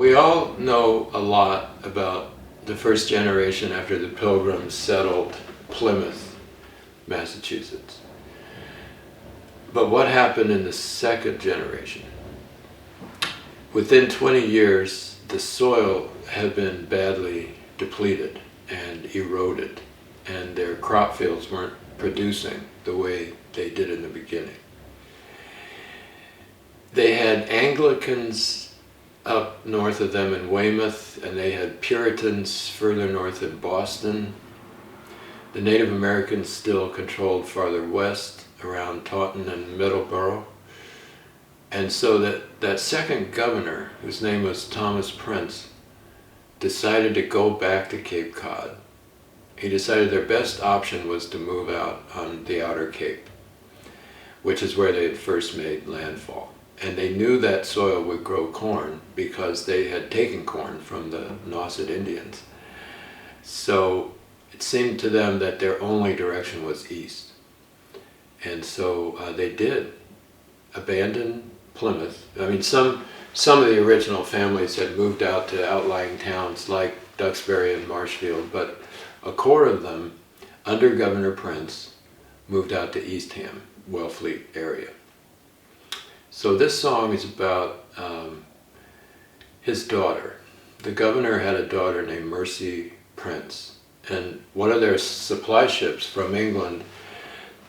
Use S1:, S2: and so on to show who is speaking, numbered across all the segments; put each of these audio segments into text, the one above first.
S1: We all know a lot about the first generation after the Pilgrims settled Plymouth, Massachusetts. But what happened in the second generation? Within 20 years, the soil had been badly depleted and eroded, and their crop fields weren't producing the way they did in the beginning. They had Anglicans up north of them in Weymouth, and they had Puritans further north in Boston. The Native Americans still controlled farther west around Taunton and Middleborough. And so that second governor, whose name was Thomas Prence, decided to go back to Cape Cod. He decided their best option was to move out on the outer Cape, which is where they had first made landfall. And they knew that soil would grow corn because they had taken corn from the Nauset Indians. So it seemed to them that their only direction was east. And so they did abandon Plymouth. I mean, some of the original families had moved out to outlying towns like Duxbury and Marshfield, but a core of them, under Governor Prence, moved out to Eastham, Wellfleet area. So this song is about his daughter. The governor had a daughter named Percy Prence, and one of their supply ships from England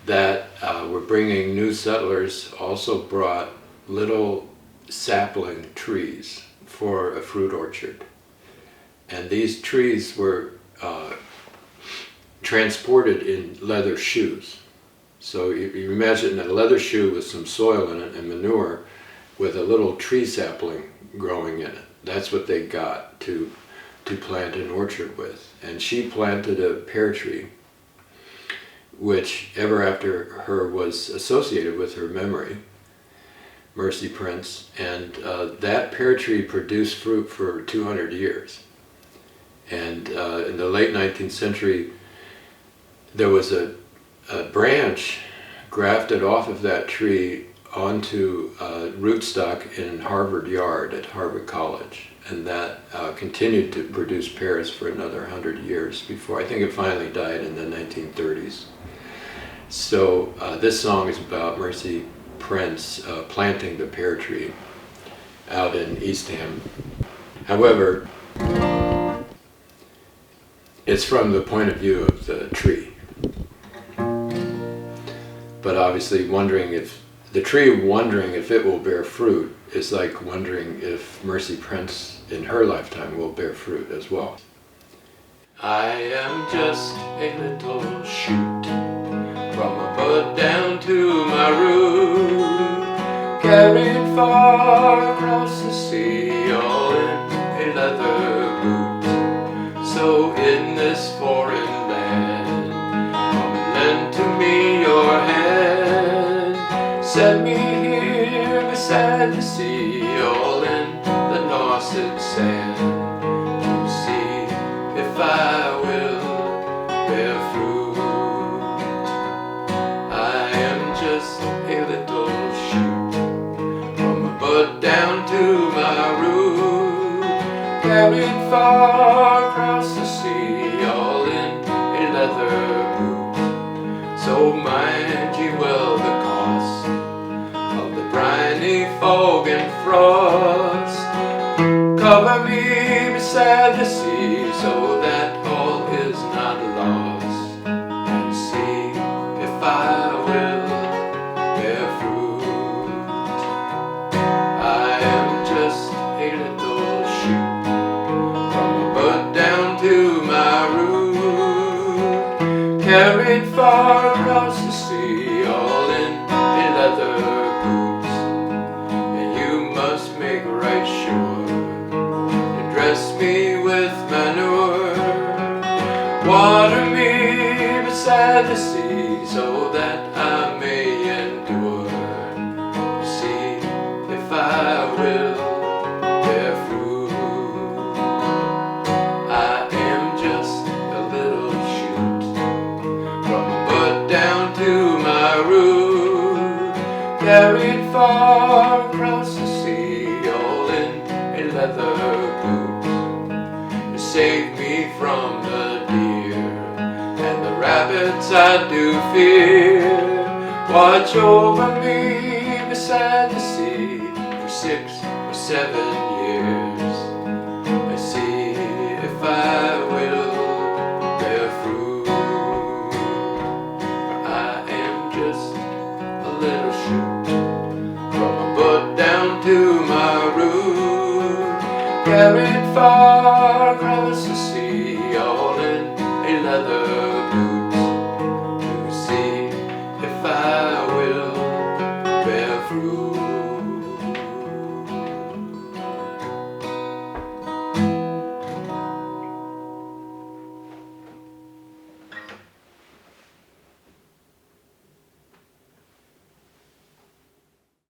S1: that were bringing new settlers also brought little sapling trees for a fruit orchard. And these trees were transported in leather shoes. So you imagine a leather shoe with some soil in it and manure with a little tree sapling growing in it. That's what they got to plant an orchard with. And she planted a pear tree, which ever after her was associated with her memory, Percy Prence, and that pear tree produced fruit for 200 years. And in the late 19th century, there was a branch grafted off of that tree onto rootstock in Harvard Yard at Harvard College, and that continued to produce pears for another 100 years before I think it finally died in the 1930s. So this song is about Percy Prence planting the pear tree out in Eastham. However, it's from the point of view of the tree. But obviously wondering if it will bear fruit is like wondering if Percy Prence in her lifetime will bear fruit as well. I am just a little shoot, from a bud down to my root, carried far across the sea, all in a leather boot. So in this foreign land, come and lend to me your hand, set me here beside the sea, all in the Nauset sand, to see if I will bear fruit. I am just a little shoot, from a bud down to my root, carried far across the sea, all in a leather boot. So mind ye well the cost of the briny fog and frost. Cover me beside the sea, so that all is not lost, and see if I will bear fruit. I am just a little shoot, from a bud down to my root, carried far across the sea, all in a leather boots. And you must make right sure to dress me with manure, water me beside the sea, so that I may endure, see if I will bear fruit. I am just a little shoot, from a bud down to my root, carried far across the sea, all in a leather yes I do fear. Watch over me beside the sea for 6 or 7 years. I see if I will bear fruit, for I am just a little shoot, from a bud down to my root, carried far